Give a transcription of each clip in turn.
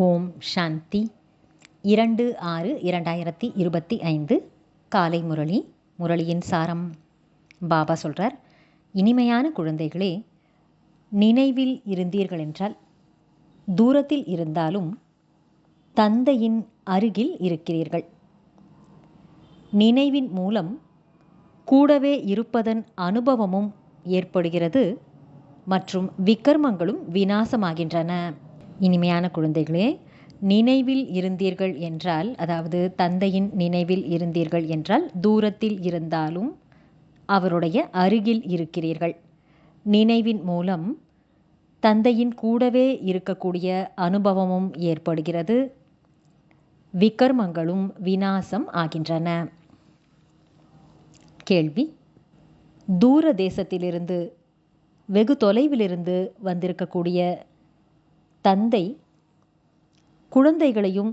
ஓம் சாந்தி 2/6/2025 காலை முரளியின் சாரம். பாபா சொல்கிறார், இனிமையான குழந்தைகளே, நினைவில் இருந்தீர்கள் என்றால் தூரத்தில் இருந்தாலும் தந்தையின் அருகில் இருக்கிறீர்கள். நினைவின் மூலம் கூடவே இருப்பதன் அனுபவமும் ஏற்படுகிறது மற்றும் விக்கர்மங்களும் விநாசமாகின்றன. இனிமையான குழந்தைகளே, நினைவில் இருந்தீர்கள் என்றால், அதாவது தந்தையின் நினைவில் இருந்தீர்கள் என்றால் தூரத்தில் இருந்தாலும் அவருடைய அருகில் இருக்கிறீர்கள். நினைவின் மூலம் தந்தையின் கூடவே இருக்கக்கூடிய அனுபவமும் ஏற்படுகிறது, விக்கர்மங்களும் விநாசம் ஆகின்றன. கேள்வி: தூர தேசத்திலிருந்து, வெகு தொலைவிலிருந்து வந்திருக்கக்கூடிய தந்தை குழந்தைகளையும்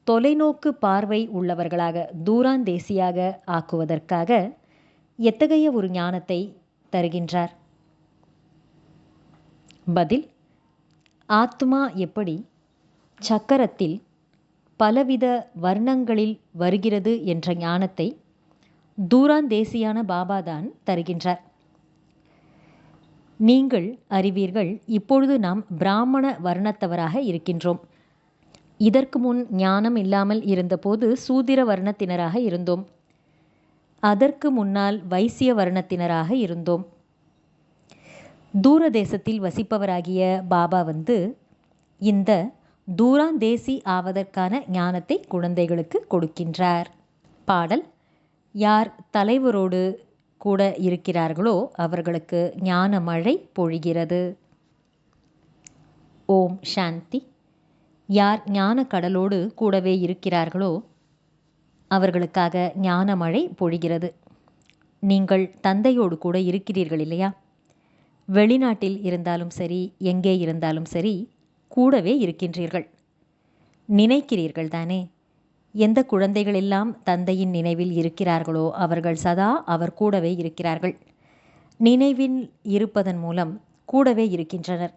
தொலைநோக்கு பார்வை உள்ளவர்களாக, தூராந்தேசியாக ஆக்குவதற்காக எத்தகைய ஒரு ஞானத்தை தருகின்றார்? பதில்: ஆத்மா எப்படி சக்கரத்தில் பலவித வர்ணங்களில் வருகிறது என்ற ஞானத்தை தூராந்தேசியான பாபாதான் தருகின்றார். நீங்கள் அறிவீர்கள், இப்பொழுது நாம் பிராமண வர்ணத்தவராக இருக்கின்றோம். இதற்கு முன் ஞானம் இல்லாமல் இருந்தபோது சூத்திர வர்ணத்தினராக இருந்தோம். அதற்கு முன்னால் வைசிய வர்ணத்தினராக இருந்தோம். தூரதேசத்தில் வசிப்பவராகிய பாபா இந்த தூராந்தேசி ஆவதற்கான ஞானத்தை குழந்தைகளுக்கு கொடுக்கின்றார். பாடல்: யார் தலைவரோடு கூட இருக்கிறார்களோ அவர்களுக்கு ஞான மழை பொழிகிறது. ஓம் சாந்தி. யார் ஞான கடலோடு கூடவே இருக்கிறார்களோ அவர்களுக்காக ஞான மழை பொழிகிறது. நீங்கள் தந்தையோடு கூட இருக்கிறீர்கள் இல்லையா? வெளிநாட்டில் இருந்தாலும் சரி, எங்கே இருந்தாலும் சரி, கூடவே இருக்கின்றீர்கள். நினைக்கிறீர்கள் தானே? எந்த குழந்தைகள் எல்லாம் தந்தையின் நினைவில் இருக்கிறார்களோ அவர்கள் சதா அவர் கூடவே இருக்கிறார்கள். நினைவில் இருப்பதன் மூலம் கூடவே இருக்கின்றனர்.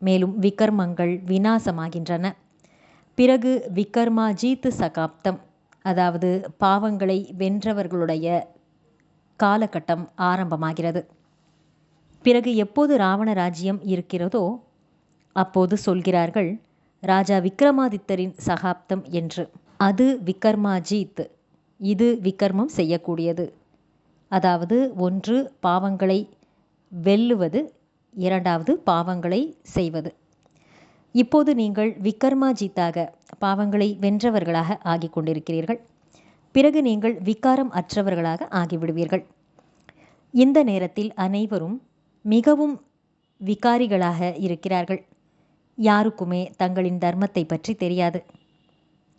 மேலும் விக்கர்மங்கள் விநாசமாகின்றன. பிறகு விக்கர்மாஜீத் சகாப்தம், அதாவது பாவங்களை வென்றவர்களுடைய காலகட்டம் ஆரம்பமாகிறது. பிறகு எப்போது ராவண ராஜ்யம் இருக்கிறதோ அப்போது சொல்கிறார்கள் ராஜா விக்ரமாதித்தரின் சகாப்தம் என்று. அது விக்கர்மாஜீத், இது விக்கர்மம் செய்யக்கூடியது. அதாவது ஒன்று பாவங்களை வெல்லுவது, இரண்டாவது பாவங்களை செய்வது. இப்போது நீங்கள் விக்கர்மாஜீத்தாக, பாவங்களை வென்றவர்களாக ஆகி கொண்டிருக்கிறீர்கள். பிறகு நீங்கள் விக்காரம் அற்றவர்களாக ஆகிவிடுவீர்கள். இந்த நேரத்தில் அனைவரும் மிகவும் விகாரிகளாக இருக்கிறார்கள். யாருக்குமே தங்களின் தர்மத்தை பற்றி தெரியாது.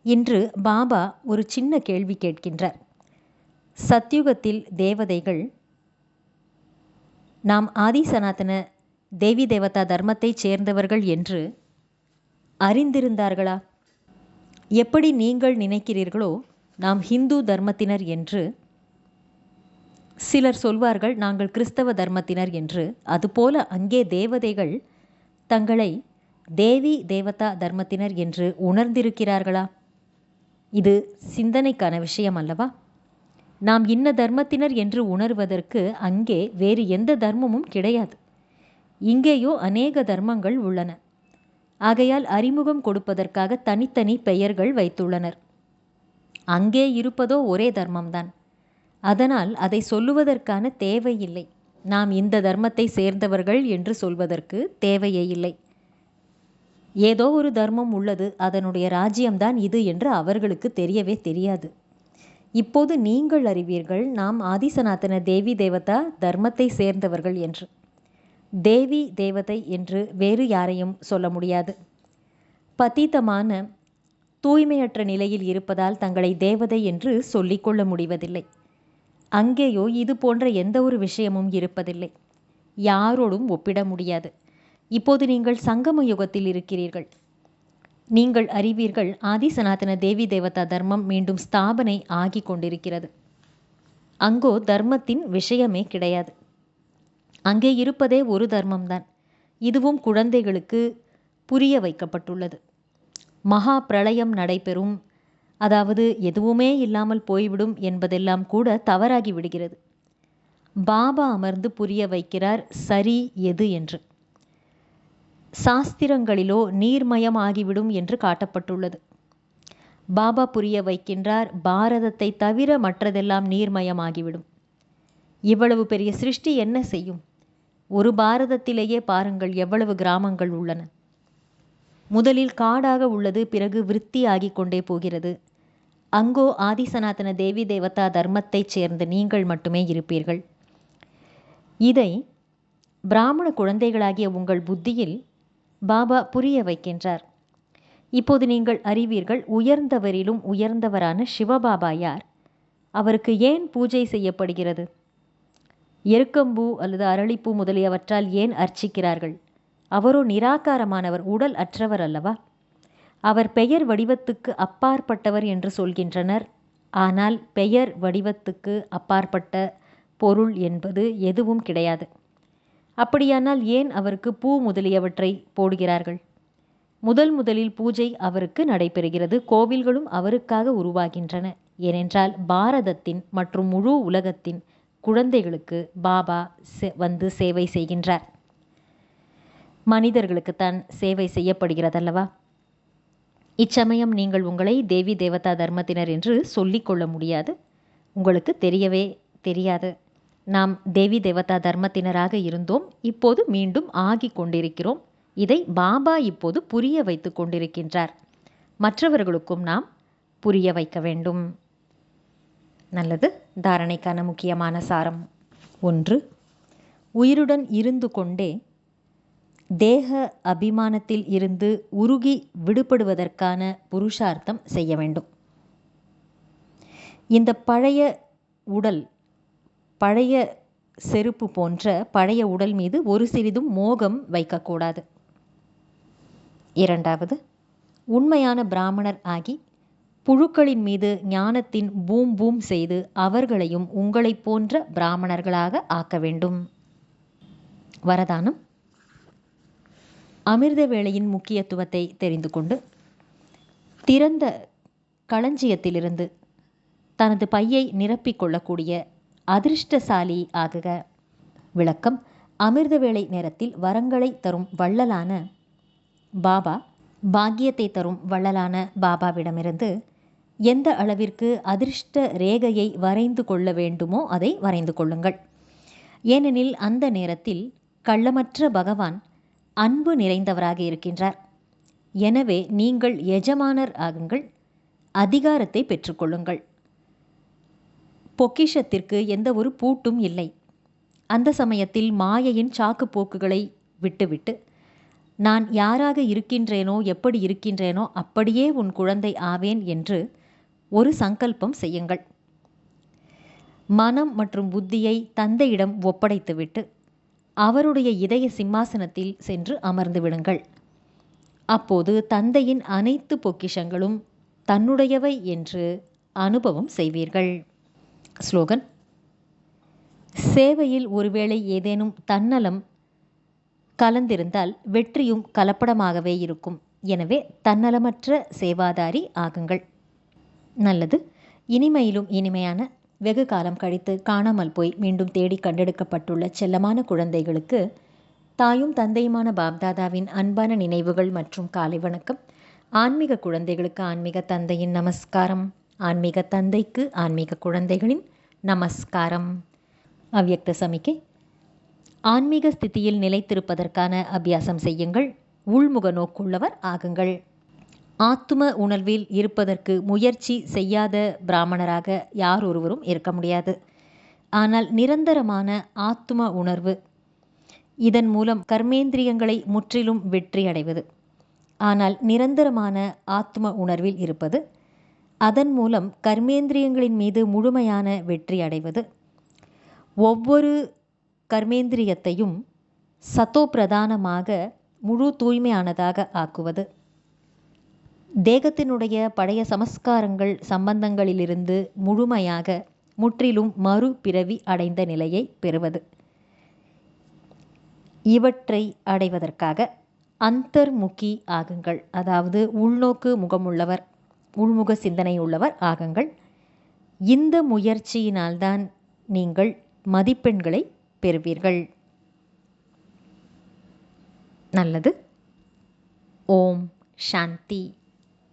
இன்று பாபா ஒரு சின்ன கேள்வி கேட்கின்றார். சத்யுகத்தில் தேவதைகள் நாம் ஆதி சனாதன தேவி தேவதா தர்மத்தைச் சேர்ந்தவர்கள் என்று அறிந்திருந்தார்களா? எப்படி நீங்கள் நினைக்கிறீர்களோ நாம் ஹிந்து தர்மத்தினர் என்று, சிலர் சொல்வார்கள் நாங்கள் கிறிஸ்தவ தர்மத்தினர் என்று. அதுபோல அங்கே தேவதைகள் தங்களை தேவி தேவதா தர்மத்தினர் என்று உணர்ந்திருக்கிறார்களா? இது சிந்தனைக்கான விஷயம் அல்லவா? நாம் இன்ன தர்மத்தினர் என்று உணர்வதற்கு அங்கே வேறு எந்த தர்மமும் கிடையாது. இங்கேயோ அநேக தர்மங்கள் உள்ளன. ஆகையால் அறிமுகம் கொடுப்பதற்காக தனித்தனி பெயர்கள் வைத்துள்ளனர். அங்கே இருப்பதோ ஒரே தர்மம்தான். அதனால் அதை சொல்லுவதற்கான தேவையில்லை. நாம் இந்த தர்மத்தை சேர்ந்தவர்கள் என்று சொல்வதற்கு தேவையே இல்லை. ஏதோ ஒரு தர்மம் உள்ளது, அதனுடைய ராஜ்யம்தான் இது என்று அவர்களுக்கு தெரியவே தெரியாது. இப்போது நீங்கள் அறிவீர்கள் நாம் ஆதிசனாதன தேவி தேவதா தர்மத்தை சேர்ந்தவர்கள் என்று. தேவி தேவதை என்று வேறு யாரையும் சொல்ல முடியாது. பதீதமான தூய்மையற்ற நிலையில் இருப்பதால் தங்களை தேவதை என்று சொல்லிக்கொள்ள முடிவதில்லை. அங்கேயோ இது போன்ற எந்த ஒரு விஷயமும் இருப்பதில்லை. யாரோடும் ஒப்பிட முடியாது. இப்போது நீங்கள் சங்கம யுகத்தில் இருக்கிறீர்கள். நீங்கள் அறிவீர்கள் ஆதி சனாதன தேவி தேவதா தர்மம் மீண்டும் ஸ்தாபனை ஆகி கொண்டிருக்கிறது. அங்கோ தர்மத்தின் விஷயமே கிடையாது. அங்கே இருப்பதே ஒரு தர்மம்தான். இதுவும் குழந்தைகளுக்கு புரிய வைக்கப்பட்டுள்ளது. மகா பிரளயம் நடைபெறும், அதாவது எதுவுமே இல்லாமல் போய்விடும் என்பதெல்லாம் கூட தவறாகி விடுகிறது. பாபா அமர்ந்து புரிய வைக்கிறார் சரி எது என்று. சாஸ்திரங்களிலோ நீர்மயமாகிவிடும் என்று காட்டப்பட்டுள்ளது. பாபா புரிய வைக்கின்றார், பாரதத்தை தவிர மற்றதெல்லாம் நீர்மயமாகிவிடும். இவ்வளவு பெரிய சிருஷ்டி என்ன செய்யும்? ஒரு பாரதத்திலேயே பாருங்கள் எவ்வளவு கிராமங்கள் உள்ளன. முதலில் காடாக உள்ளது, பிறகு விருத்தியாகி கொண்டே போகிறது. அங்கோ ஆதிசனாதன தேவி தேவதா தர்மத்தைச் சேர்ந்த நீங்கள் மட்டுமே இருப்பீர்கள். இதை பிராமண குழந்தைகளாகிய உங்கள் புத்தியில் பாபா புரிய வைக்கின்றார். இப்போது நீங்கள் அறிவீர்கள், உயர்ந்தவரிலும் உயர்ந்தவரான சிவபாபா யார்? அவருக்கு ஏன் பூஜை செய்யப்படுகிறது? எருக்கம்பூ அல்லது அரளிப்பூ முதலியவற்றால் ஏன் அர்ச்சிக்கிறார்கள்? அவரோ நிராகாரமானவர், உடல் அற்றவர் அல்லவா? அவர் பெயர் வடிவத்துக்கு அப்பாற்பட்டவர் என்று சொல்கின்றனர். ஆனால் பெயர் வடிவத்துக்கு அப்பாற்பட்ட பொருள் என்பது எதுவும் கிடையாது. அப்படியானால் ஏன் அவருக்கு பூ முதலியவற்றை போடுகிறார்கள்? முதலில் பூஜை அவருக்கு நடைபெறுகிறது. கோவில்களும் அவருக்காக உருவாகின்றன. ஏனென்றால் பாரதத்தின் மற்றும் முழு உலகத்தின் குழந்தைகளுக்கு பாபா வந்து சேவை செய்கின்றார். மனிதர்களுக்குத்தான் சேவை செய்யப்படுகிறதல்லவா? இச்சமயம் நீங்கள் உங்களை தேவி தேவதா தர்மத்தினர் என்று சொல்லிக்கொள்ள முடியாது. உங்களுக்கு தெரியவே தெரியாது. நாம் தேவி தேவதா தர்மத்தினராக இருந்தோம், இப்போது மீண்டும் ஆகி கொண்டிருக்கிறோம். இதை பாபா இப்போது புரிய வைத்து கொண்டிருக்கின்றார். மற்றவர்களுக்கும் நாம் புரிய வைக்க வேண்டும். நல்லது. தாரணைக்கான முக்கியமான சாரம். 1. உயிருடன் இருந்து கொண்டே தேக அபிமானத்தில் இருந்து உருகி விடுபடுவதற்கான புருஷார்த்தம் செய்ய வேண்டும். இந்த பழைய உடல், பழைய செருப்பு போன்ற பழைய உடல் மீது ஒரு சிறிதும் மோகம் வைக்கக்கூடாது. 2. உண்மையான பிராமணர் ஆகி புழுக்களின் மீது ஞானத்தின் பூம் பூம் செய்து அவர்களையும் உங்களைப் போன்ற பிராமணர்களாக ஆக்க வேண்டும். வரதானம். அமிர்த வேளையின் முக்கியத்துவத்தை தெரிந்து கொண்டு திறந்த களஞ்சியத்திலிருந்து தனது பையை நிரப்பிக் கொள்ளக்கூடிய அதிர்ஷ்டசாலி ஆகுக. விளக்கம். அமிர்த வேளை நேரத்தில் வரங்களை தரும் வள்ளலான பாபா, பாக்கியத்தை தரும் வள்ளலான பாபாவிடமிருந்து எந்த அளவிற்கு அதிர்ஷ்ட ரேகையை வரைந்து கொள்ள வேண்டுமோ அதை வரைந்து கொள்ளுங்கள். ஏனெனில் அந்த நேரத்தில் கள்ளமற்ற பகவான் அன்பு நிறைந்தவராக இருக்கின்றார். எனவே நீங்கள் எஜமானர் ஆகுங்கள், அதிகாரத்தை பெற்றுக்கொள்ளுங்கள். பொக்கிஷத்திற்கு எந்த ஒரு பூட்டும் இல்லை. அந்த சமயத்தில் மாயையின் சாக்கு போக்குகளை விட்டுவிட்டு, நான் யாராக இருக்கின்றேனோ, எப்படி இருக்கின்றேனோ அப்படியே உன் குழந்தை ஆவேன் என்று ஒரு சங்கல்பம் செய்யுங்கள். மனம் மற்றும் புத்தியை தந்தையிடம் ஒப்படைத்துவிட்டு அவருடைய இதய சிம்மாசனத்தில் சென்று அமர்ந்து விடுங்கள். அப்போது தந்தையின் அனைத்து பொக்கிஷங்களும் தன்னுடையவை என்று அனுபவம் செய்வீர்கள். ஸ்லோகன். சேவையில் ஒருவேளை ஏதேனும் தன்னலம் கலந்திருந்தால் வெற்றியும் கலப்படமாகவே இருக்கும். எனவே தன்னலமற்ற சேவாதாரி ஆகுங்கள். நல்லது. இனிமையிலும் இனிமையான, வெகு காலம் கழித்து காணாமல் போய் மீண்டும் தேடி கண்டெடுக்கப்பட்டுள்ள செல்லமான குழந்தைகளுக்கு தாயும் தந்தையுமான பாப்தாதாவின் அன்பான நினைவுகள் மற்றும் காலை வணக்கம். ஆன்மீக குழந்தைகளுக்கு ஆன்மீக தந்தையின் நமஸ்காரம். ஆன்மீக தந்தைக்கு ஆன்மீக குழந்தைகளின் நமஸ்காரம். அவ்யக்த சமிக்கை. ஆன்மீக ஸ்திதியில் நிலைத்திருப்பதற்கான அபியாசம் செய்யுங்கள். உள்முக நோக்குள்ளவர் ஆகுங்கள். ஆத்தும உணர்வில் இருப்பதற்கு முயற்சி செய்யாத பிராமணராக யார் ஒருவரும் இருக்க முடியாது. ஆனால் நிரந்தரமான ஆத்தும உணர்வு, இதன் மூலம் கர்மேந்திரியங்களை முற்றிலும் வெற்றி அடைவது. ஆனால் நிரந்தரமான ஆத்தும உணர்வில் இருப்பது, அதன் மூலம் கர்மேந்திரியங்களின் மீது முழுமையான வெற்றி அடைவது. ஒவ்வொரு கர்மேந்திரியத்தையும் சத்தோ பிரதானமாக முழு தூய்மையானதாக ஆக்குவது. தேகத்தினுடைய பழைய சமஸ்காரங்கள் சம்பந்தங்களிலிருந்து முழுமையாக முற்றிலும் மறுபிறவி அடைந்த நிலையை பெறுவது. இவற்றை அடைவதற்காக அந்தர்முகி ஆகுங்கள். அதாவது உள்நோக்கு முகமுள்ளவர், உள்முக சிந்தனை உள்ளவர் ஆகுங்கள். இந்த முயற்சியினால்தான் நீங்கள் மதிப்பெண்களை பெறுவீர்கள். நல்லது. ஓம் சாந்தி.